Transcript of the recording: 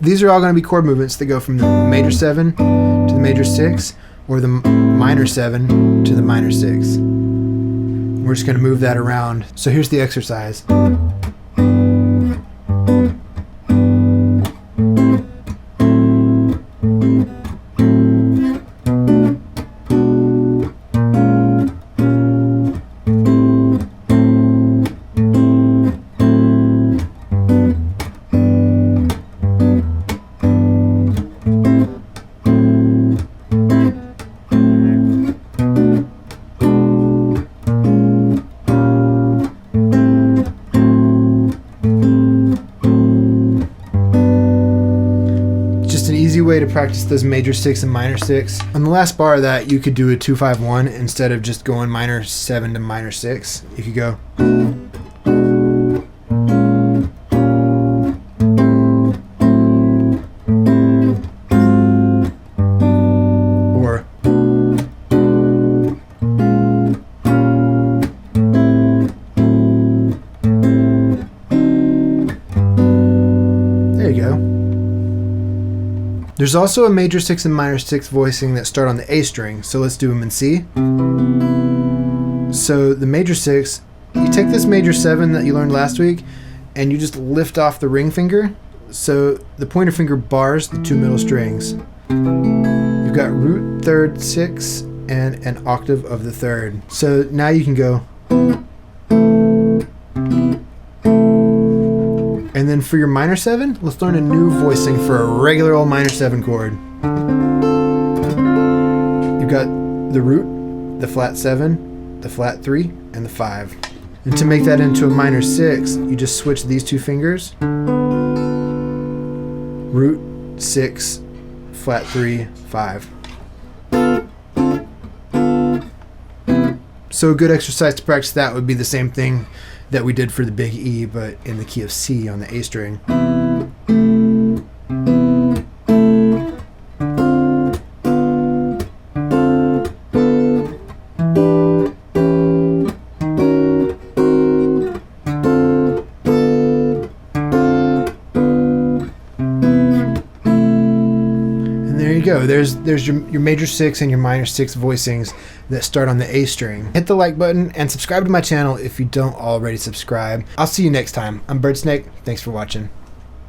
These are all going to be chord movements that go from the major 7 to the major 6, or the minor 7 to the minor 6. We're just going to move that around. So here's the exercise. Way to practice those major 6 and minor 6. On the last bar of that, you could do a 2-5-1 instead of just going minor 7 to minor 6. You could go. Or. There you go. There's also a major 6 and minor 6 voicing that start on the A string, so let's do them in C. So the major 6, you take this major 7 that you learned last week and you just lift off the ring finger, so the pointer finger bars the 2 middle strings. You've got root 3rd 6 and an octave of the 3rd. So now you can go. And then for your minor 7, let's learn a new voicing for a regular old minor 7 chord. You've got the root, the flat 7, the flat 3, and the 5. And to make that into a minor 6, you just switch these 2 fingers. Root, 6, flat 3, 5. So a good exercise to practice that would be the same thing that we did for the big E, but in the key of C on the A string. And there you go. There's your major 6 and your minor 6 voicings that start on the A string. Hit the like button and subscribe to my channel if you don't already subscribe. I'll see you next time. I'm Bird Snake. Thanks for watching.